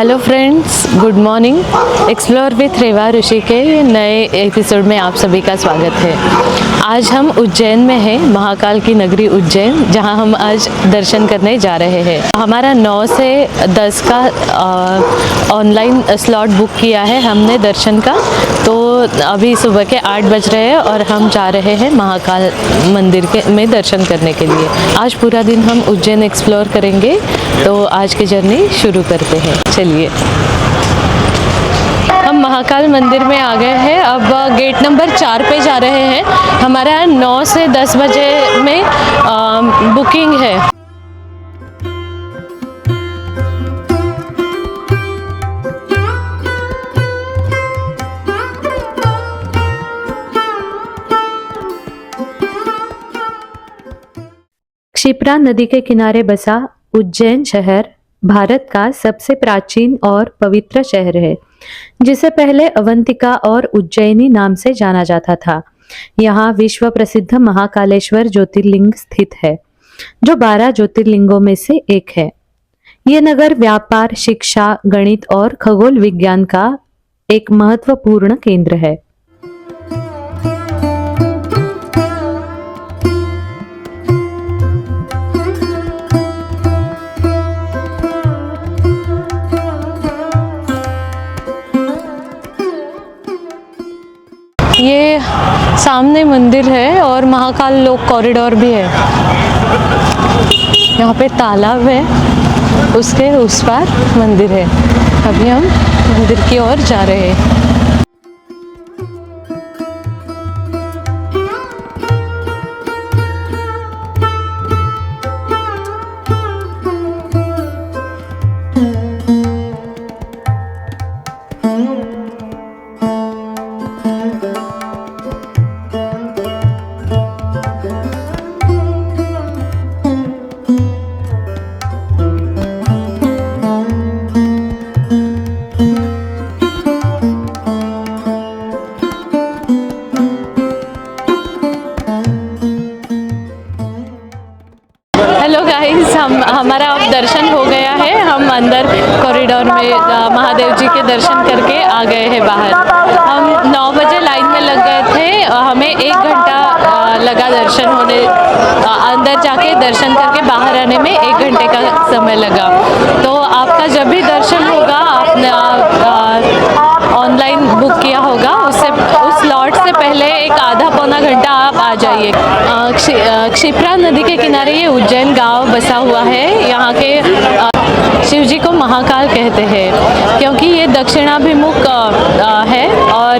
Hello friends, good morning. Explore with Reva Rishi के नए episode में आप सभी का स्वागत है। आज हम उज्जैन में हैं, महाकाल की नगरी उज्जैन, जहां हम आज दर्शन करने जा रहे हैं। हमारा 9 से 10 का ऑनलाइन स्लॉट बुक किया है हमने दर्शन का। तो अभी सुबह के 8 बज रहे हैं और हम जा रहे हैं महाकाल मंदिर में दर्शन करने के लिए। आज पूरा दिन हम उज्जैन एक्सप्लोर करेंगे, तो आज की जर्नी शुरू करते हैं। चलिए, हम महाकाल मंदिर में आ गए हैं। अब गेट नंबर 4 पे जा रहे हैं। हमारा 9 से 10 बजे में बुकिंग है। क्षिप्रा नदी के किनारे बसा उज्जैन शहर भारत का सबसे प्राचीन और पवित्र शहर है, जिसे पहले अवंतिका और उज्जैनी नाम से जाना जाता था। यहाँ विश्व प्रसिद्ध महाकालेश्वर ज्योतिर्लिंग स्थित है, जो 12 ज्योतिर्लिंगों में से एक है। ये नगर व्यापार, शिक्षा, गणित और खगोल विज्ञान का एक महत्वपूर्ण केंद्र है। ये सामने मंदिर है और महाकाल लोक कॉरिडोर भी है। यहाँ पे तालाब है, उसके उस पार मंदिर है। अभी हम मंदिर की ओर जा रहे हैं। हेलो गाइस, हमारा अब दर्शन हो गया है। हम अंदर कॉरिडोर में महादेव जी के दर्शन करके आ गए हैं बाहर। हम 9 बजे लाइन में लग गए थे। हमें 1 घंटा लगा दर्शन होने, अंदर जाके दर्शन करके बाहर आने में 1 घंटे का समय लगा। तो आपका जब भी दर्शन होगा, आपने ऑनलाइन बुक किया होगा, उस स्लॉट से पहले एक आधा पौना घंटा आप आ जाइए। क्षिप्रा नदी के किनारे ये उज्जैन गांव बसा हुआ है। यहाँ के शिव जी को महाकाल कहते हैं, क्योंकि ये दक्षिणाभिमुख है और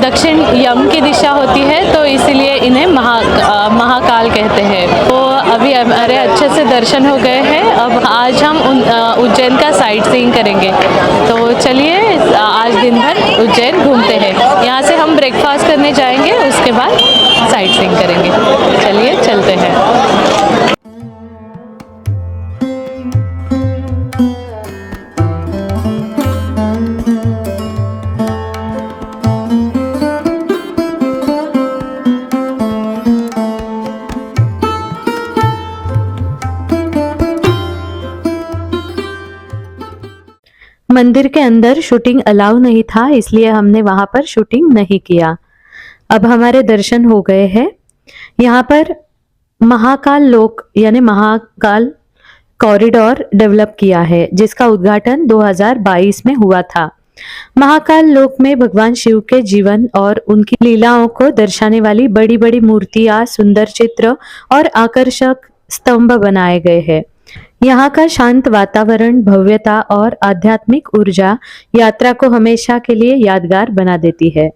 दक्षिण यम की दिशा होती है, तो इसीलिए इन्हें महाकाल कहते हैं। तो अभी हमारे अच्छे से दर्शन हो गए हैं। अब आज हम उज्जैन का साइट सीइंग करेंगे। तो चलिए, आज दिन भर उज्जैन घूमते हैं। यहाँ से हम ब्रेकफास्ट करने जाएंगे, उसके बाद साइट सीइंग करेंगे। चलिए, चलते हैं। मंदिर के अंदर शूटिंग अलाउ नहीं था, इसलिए हमने वहां पर शूटिंग नहीं किया। अब हमारे दर्शन हो गए हैं। यहाँ पर महाकाल लोक यानी महाकाल कॉरिडोर डेवलप किया है, जिसका उद्घाटन 2022 में हुआ था। महाकाल लोक में भगवान शिव के जीवन और उनकी लीलाओं को दर्शाने वाली बड़ी बड़ी मूर्तियां, सुंदर चित्र और आकर्षक स्तंभ बनाए गए हैं। यहाँ का शांत वातावरण, भव्यता और आध्यात्मिक ऊर्जा यात्रा को हमेशा के लिए यादगार बना देती है।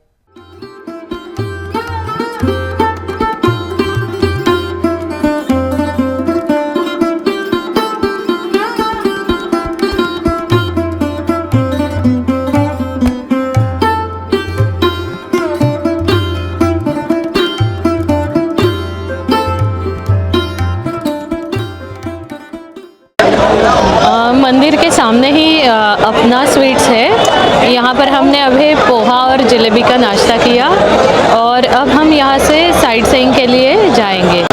मंदिर के सामने ही अपना स्वीट्स है। यहाँ पर हमने अभी पोहा और जलेबी का नाश्ता किया और अब हम यहाँ से साइट सीइंग के लिए जाएंगे।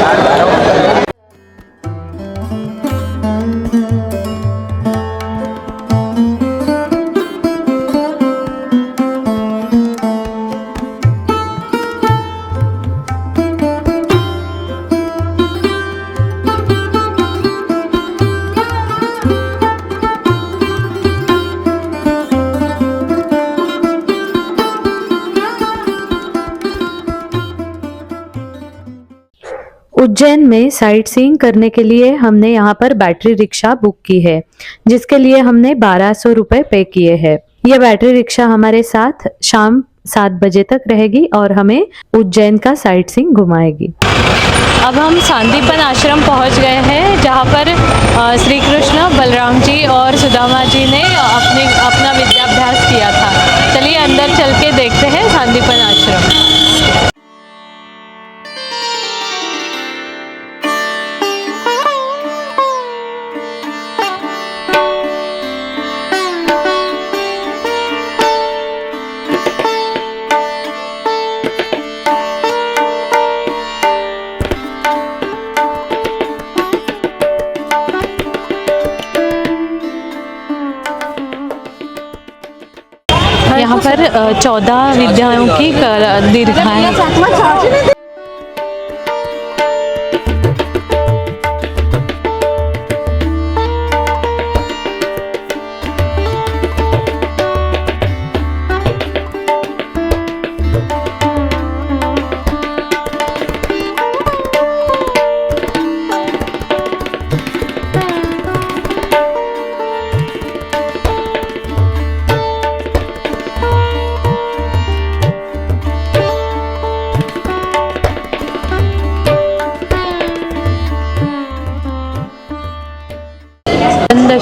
उज्जैन में साइट सीइंग करने के लिए हमने यहाँ पर बैटरी रिक्शा बुक की है, जिसके लिए हमने 1200 रुपये पे किए हैं। यह बैटरी रिक्शा हमारे साथ शाम 7 बजे तक रहेगी और हमें उज्जैन का साइट सीइंग घुमाएगी। अब हम सांदीपन आश्रम पहुंच गए हैं, जहां पर श्री कृष्ण, बलराम जी और सुदामा जी ने अपना विद्याभ्यास किया था। चलिए अंदर चल के देखते हैं सांदीपन आश्रम। यहाँ पर 14 विद्याओं की दीर्घाएं।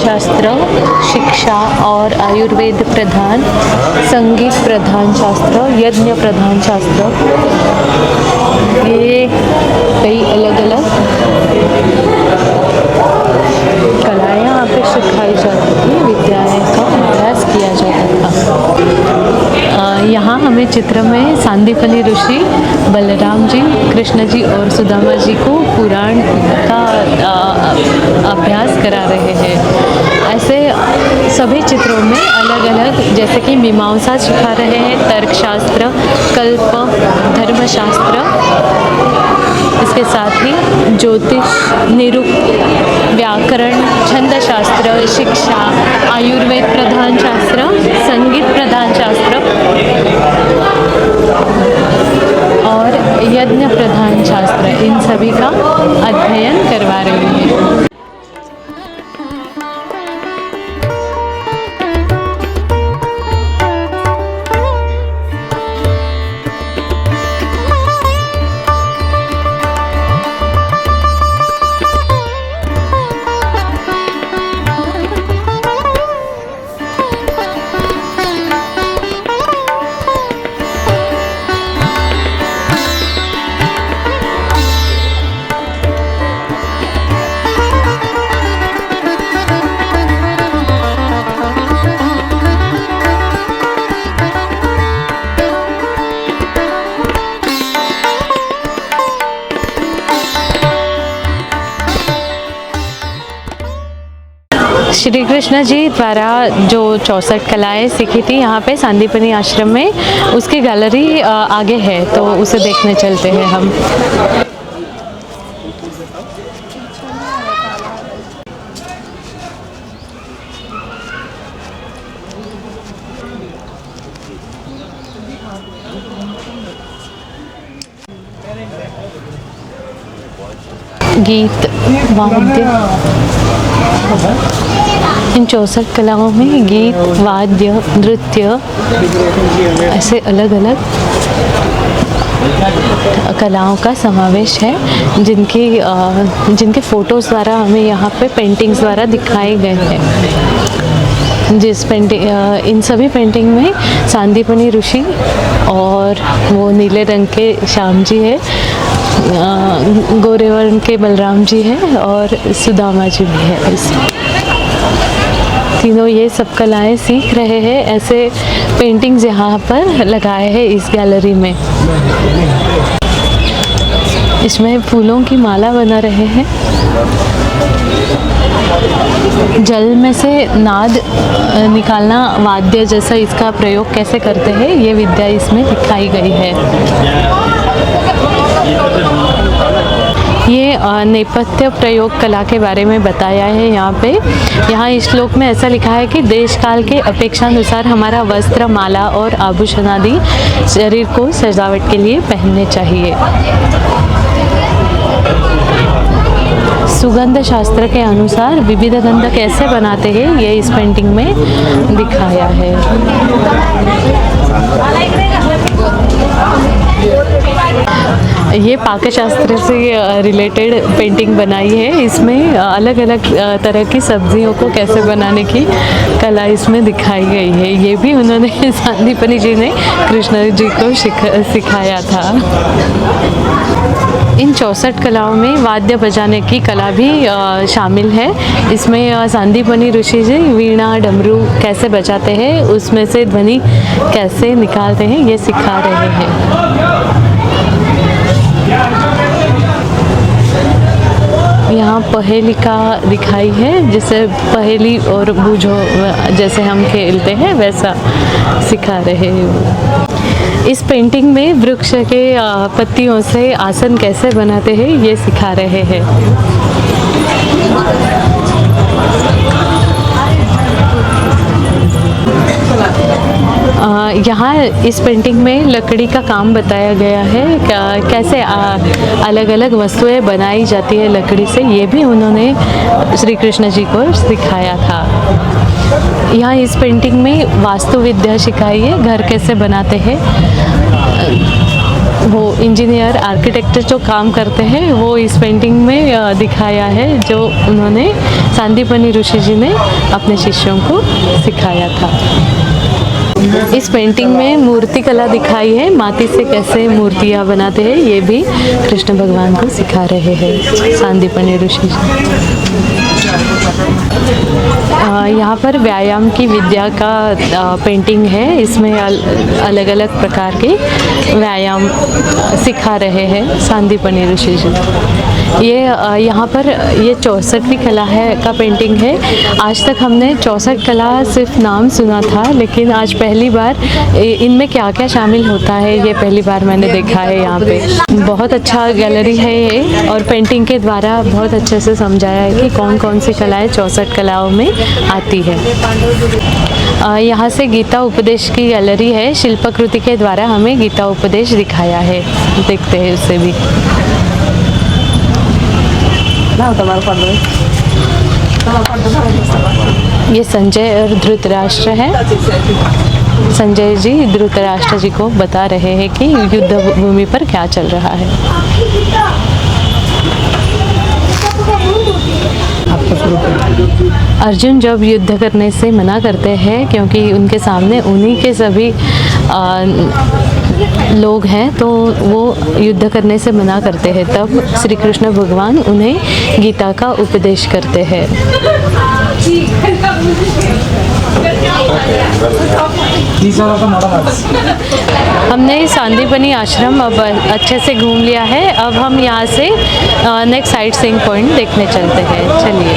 शास्त्र, शिक्षा और आयुर्वेद प्रधान, संगीत प्रधान शास्त्र, यज्ञ प्रधान शास्त्र, ये कई अलग अलग कलाएं यहाँ पे सिखाई जाती थी, विद्याएं का अभ्यास किया जाता था। यहाँ हमें चित्र में सांदीपनी ऋषि बलराम जी, कृष्ण जी और सुदामा जी को पुराण का अभ्यास करा रहे हैं। ऐसे सभी चित्रों में अलग अलग, जैसे कि मीमांसा सिखा रहे हैं, तर्कशास्त्र, कल्प, धर्मशास्त्र, इसके साथ ही ज्योतिष, निरुक्त, व्याकरण, छंदशास्त्र, शिक्षा, आयुर्वेद प्रधान शास्त्र, संगीत प्रधान शास्त्र और यज्ञ प्रधान शास्त्र, इन सभी का अध्ययन करवा रहे हैं। श्री कृष्ण जी द्वारा जो 64 कलाएं सीखी थी यहाँ पे सांदीपनी आश्रम में, उसकी गैलरी आगे है, तो उसे देखने चलते हैं हम। गीत, वाद्य, इन 64 कलाओं में गीत, वाद्य, नृत्य, ऐसे अलग अलग कलाओं का समावेश है, जिनके फ़ोटोज़ द्वारा हमें यहाँ पे पेंटिंग्स द्वारा दिखाए गए हैं। इन सभी पेंटिंग में सांदीपनी ऋषि और वो नीले रंग के श्याम जी है, गोरे रंग के बलराम जी है और सुदामा जी भी है। तीनों ये सब कलाएं सीख रहे हैं। ऐसे पेंटिंग्स यहाँ पर लगाए हैं इस गैलरी में। इसमें फूलों की माला बना रहे हैं। जल में से नाद निकालना, वाद्य जैसा इसका प्रयोग कैसे करते हैं, ये विद्या इसमें दिखाई गई है। ये नेपथ्य प्रयोग कला के बारे में बताया है यहाँ पे। यहाँ इस श्लोक में ऐसा लिखा है कि देश काल के अपेक्षानुसार हमारा वस्त्र, माला और आभूषण आदि शरीर को सजावट के लिए पहनने चाहिए। सुगंध शास्त्र के अनुसार विविध गंध कैसे बनाते हैं ये इस पेंटिंग में दिखाया है। ये पाकशास्त्र से रिलेटेड पेंटिंग बनाई है। इसमें अलग अलग तरह की सब्जियों को कैसे बनाने की कला इसमें दिखाई गई है। ये भी उन्होंने सांदीपनी जी ने कृष्ण जी को सिखाया था। इन 64 कलाओं में वाद्य बजाने की कला भी शामिल है। इसमें सांदीपनी ऋषि जी वीणा डमरू कैसे बजाते हैं, उसमें से ध्वनि कैसे निकालते हैं, ये सिखा रहे हैं। यहाँ पहेलिका दिखाई है, जिसे पहेली और बूझो जैसे हम खेलते हैं वैसा सिखा रहे हैं। इस पेंटिंग में वृक्ष के पत्तियों से आसन कैसे बनाते हैं ये सिखा रहे हैं। यहाँ इस पेंटिंग में लकड़ी का काम बताया गया है, कैसे अलग अलग वस्तुएं बनाई जाती है लकड़ी से, ये भी उन्होंने श्री कृष्ण जी को सिखाया था। यहाँ इस पेंटिंग में वास्तु विद्या सिखाई है, घर कैसे बनाते हैं। वो इंजीनियर आर्किटेक्चर जो काम करते हैं वो इस पेंटिंग में दिखाया है, जो उन्होंने सांदीपनी ऋषि जी ने अपने शिष्यों को सिखाया था। इस पेंटिंग में मूर्ति कला दिखाई है, माटी से कैसे मूर्तियाँ बनाते हैं ये भी कृष्ण भगवान को सिखा रहे हैं सांदीपनी ऋषि जी। यहाँ पर व्यायाम की विद्या का पेंटिंग है। इसमें अलग अलग प्रकार के व्यायाम सिखा रहे हैं सांदीपनी ऋषि जी। ये यहाँ पर ये 64वीं कला है का पेंटिंग है। आज तक हमने 64 कला सिर्फ नाम सुना था, लेकिन आज पहली बार इनमें क्या क्या शामिल होता है ये पहली बार मैंने देखा है। यहाँ पे बहुत अच्छा गैलरी है ये, और पेंटिंग के द्वारा बहुत अच्छे से समझाया है कि कौन कौन सी कलाएँ 64 कलाओं में आती है। यहाँ से गीता उपदेश की गैलरी है। शिल्पकृति के द्वारा हमें गीता उपदेश दिखाया है, देखते हैं उसे भी। ये संजय और धृतराष्ट्र है। संजय जी धृतराष्ट्र जी को बता रहे हैं कि युद्ध भूमि पर क्या चल रहा है। अर्जुन जब युद्ध करने से मना करते हैं, क्योंकि उनके सामने उन्हीं के सभी लोग हैं, तो वो युद्ध करने से मना करते हैं। तब श्री कृष्ण भगवान उन्हें गीता का उपदेश करते हैं। हमने सांदीपनी आश्रम अब अच्छे से घूम लिया है। अब हम यहाँ से नेक्स्ट साइट सीइंग पॉइंट देखने चलते हैं। चलिए।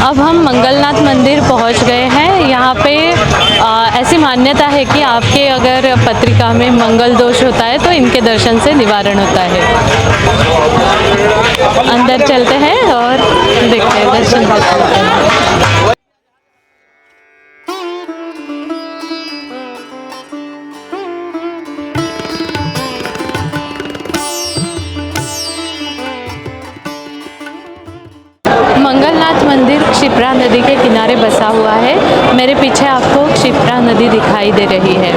अब हम मंगलनाथ मंदिर पहुँच गए हैं। यहाँ पे ऐसी मान्यता है कि आपके अगर पत्रिका में मंगल दोष होता है तो इनके दर्शन से निवारण होता है। अंदर चलते हैं और देखते हैं, दर्शन करते हैं। मंगलनाथ मंदिर क्षिप्रा नदी के किनारे बसा हुआ है। मेरे पीछे आपको क्षिप्रा नदी दिखाई दे रही है।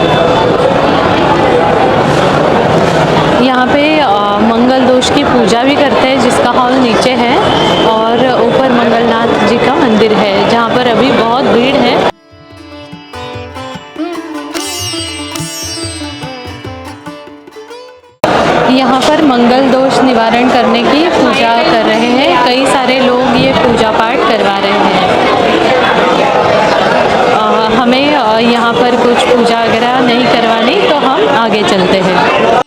यहाँ पे मंगल दोष की पूजा भी करते हैं, जिसका हॉल नीचे है, और ऊपर मंगलनाथ जी का मंदिर है, जहाँ पर अभी बहुत भीड़ है। यहाँ पर मंगल दोष निवारण करने की पूजा कर रहे हैं। कई सारे लोग ये पूजा पाठ करवा रहे हैं। हमें यहाँ पर कुछ पूजा वगैरह नहीं करवानी, तो हम आगे चलते हैं।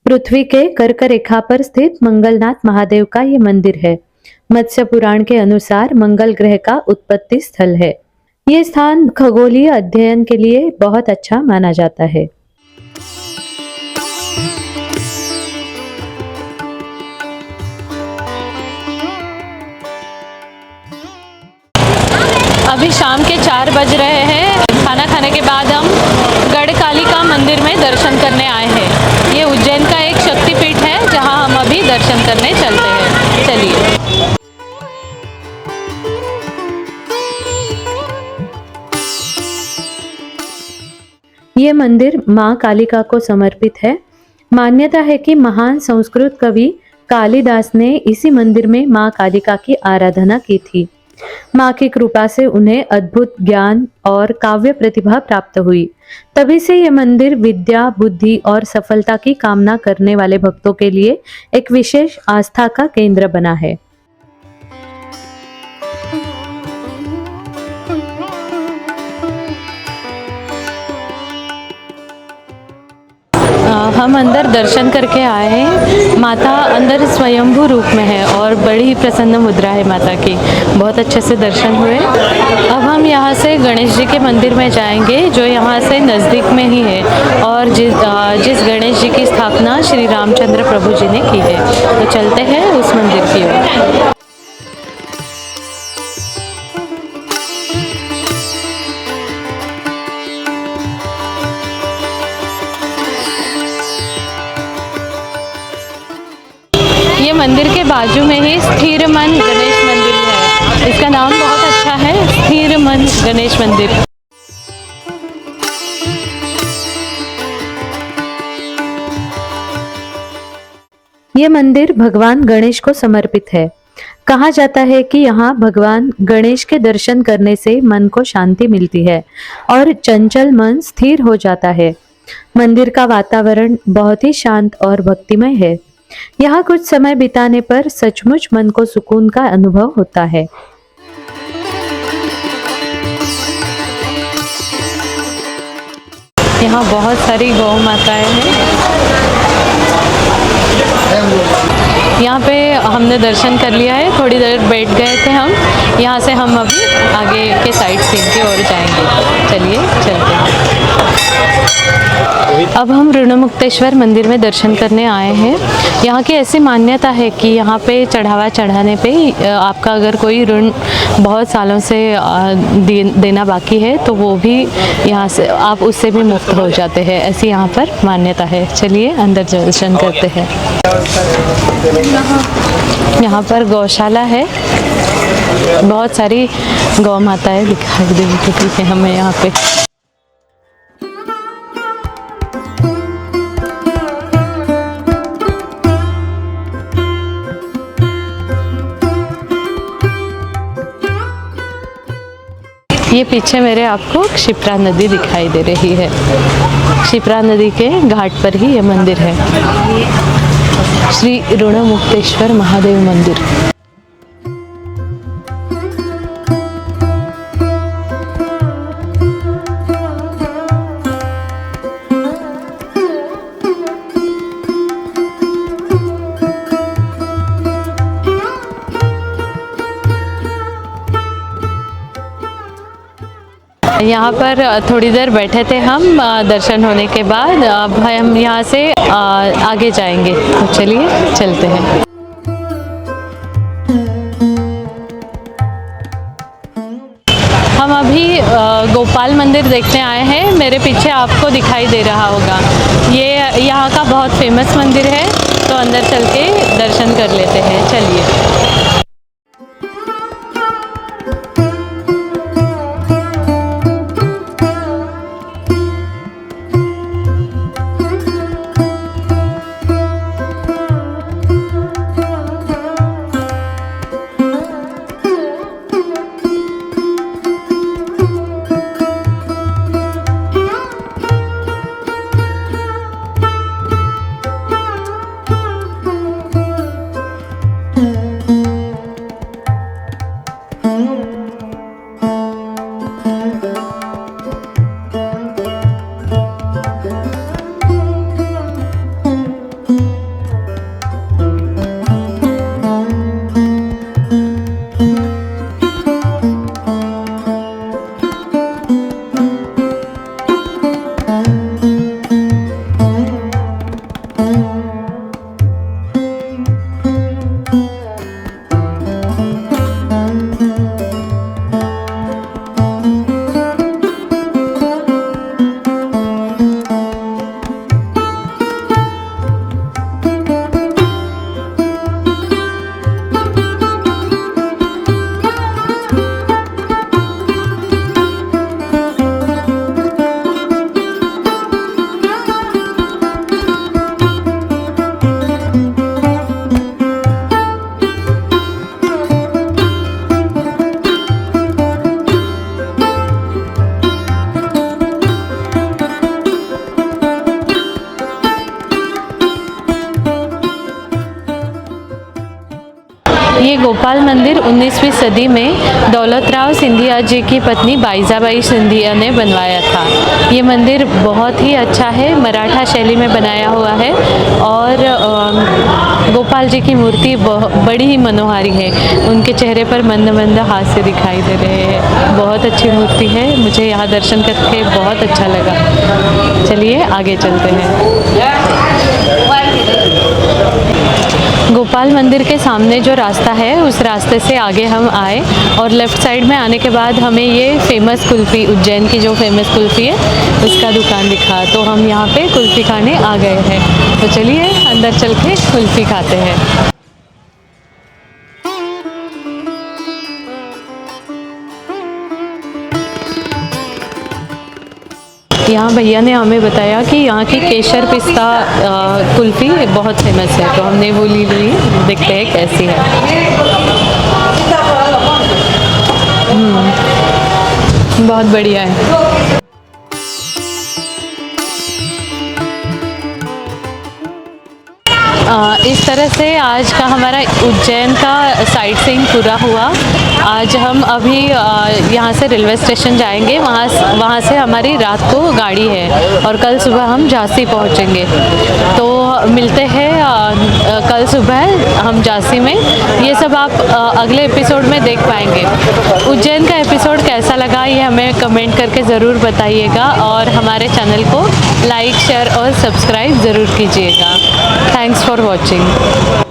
पृथ्वी के कर्क रेखा पर स्थित मंगलनाथ महादेव का ये मंदिर है। मत्स्य पुराण के अनुसार मंगल ग्रह का उत्पत्ति स्थल है। ये स्थान खगोलीय अध्ययन के लिए बहुत अच्छा माना जाता है। अभी शाम के 4 बज रहे हैं। चलिए। ये मंदिर माँ कालिका को समर्पित है। मान्यता है कि महान संस्कृत कवि कालिदास ने इसी मंदिर में माँ कालिका की आराधना की थी। माँ की कृपा से उन्हें अद्भुत ज्ञान और काव्य प्रतिभा प्राप्त हुई। तभी से ये मंदिर विद्या, बुद्धि और सफलता की कामना करने वाले भक्तों के लिए एक विशेष आस्था का केंद्र बना है। हम अंदर दर्शन करके आए हैं। माता अंदर स्वयंभू रूप में है और बड़ी ही प्रसन्न मुद्रा है माता की। बहुत अच्छे से दर्शन हुए। अब हम यहाँ से गणेश जी के मंदिर में जाएंगे जो यहाँ से नज़दीक में ही है और जिस गणेश जी की स्थापना श्री रामचंद्र प्रभु जी ने की है। तो चलते हैं उस मंदिर की ओर। ये मंदिर के बाजू में ही स्थिर मन गणेश मंदिर है। इसका नाम बहुत अच्छा है, स्थिर मन गणेश मंदिर। ये मंदिर भगवान गणेश को समर्पित है। कहा जाता है कि यहाँ भगवान गणेश के दर्शन करने से मन को शांति मिलती है और चंचल मन स्थिर हो जाता है। मंदिर का वातावरण बहुत ही शांत और भक्तिमय है। यहाँ कुछ समय बिताने पर सचमुच मन को सुकून का अनुभव होता है। यहाँ बहुत सारी गौ माताएं हैं। यहाँ पे हमने दर्शन कर लिया है। थोड़ी देर बैठ गए थे हम। यहाँ से हम अभी आगे के साइड सीन की ओर जाएंगे। चलिए चलते हैं। अब हम ऋणमुक्तेश्वर मंदिर में दर्शन करने आए हैं। यहाँ की ऐसी मान्यता है कि यहाँ पे चढ़ावा चढ़ाने पे आपका अगर कोई ऋण बहुत सालों से देना बाकी है तो वो भी यहाँ से आप उससे भी मुक्त हो जाते हैं। ऐसी यहाँ पर मान्यता है। चलिए अंदर दर्शन करते हैं। यहाँ पर गौशाला है। बहुत सारी गौ माताएं दिखाई दे रही है हमें यहाँ पे। ये पीछे मेरे आपको क्षिप्रा नदी दिखाई दे रही है। क्षिप्रा नदी के घाट पर ही ये मंदिर है, श्री ऋणमुक्तेश्वर महादेव मंदिर। यहाँ पर थोड़ी देर बैठे थे हम दर्शन होने के बाद। अब हम यहाँ से आगे जाएंगे। तो चलिए चलते हैं। हम अभी गोपाल मंदिर देखने आए हैं। मेरे पीछे आपको दिखाई दे रहा होगा। ये यहाँ का बहुत फेमस मंदिर है। तो अंदर चल के दर्शन कर लेते हैं। चलिए। ये गोपाल मंदिर 19वीं सदी में दौलतराव सिंधिया जी की पत्नी बाईजाबाई सिंधिया ने बनवाया था। ये मंदिर बहुत ही अच्छा है, मराठा शैली में बनाया हुआ है और गोपाल जी की मूर्ति बड़ी ही मनोहारी है। उनके चेहरे पर मंद मंद हास्य दिखाई दे रहे हैं। बहुत अच्छी मूर्ति है, मुझे यहाँ दर्शन करके बहुत अच्छा लगा। चलिए आगे चलते हैं। गोपाल मंदिर के सामने जो रास्ता है उस रास्ते से आगे हम आए और लेफ़्ट साइड में आने के बाद हमें ये फेमस कुल्फ़ी, उज्जैन की जो फेमस कुल्फ़ी है उसका दुकान दिखा, तो हम यहाँ पे कुल्फ़ी खाने आ गए हैं। तो चलिए अंदर चल के कुल्फ़ी खाते हैं। यहाँ भैया ने हमें बताया कि यहाँ की केसर पिस्ता कुल्फ़ी बहुत फेमस है, तो हमने वो ली। देखते हैं कैसी है। बहुत बढ़िया है। इस तरह से आज का हमारा उज्जैन का साइट सीइंग पूरा हुआ। आज हम अभी यहाँ से रेलवे स्टेशन जाएंगे, वहाँ से हमारी रात को गाड़ी है और कल सुबह हम झांसी पहुँचेंगे। तो मिलते हैं कल सुबह हम झांसी में। ये सब आप अगले एपिसोड में देख पाएंगे। उज्जैन का एपिसोड कैसा लगा ये हमें कमेंट करके ज़रूर बताइएगा और हमारे चैनल को लाइक, शेयर और सब्सक्राइब ज़रूर कीजिएगा। Thanks for watching.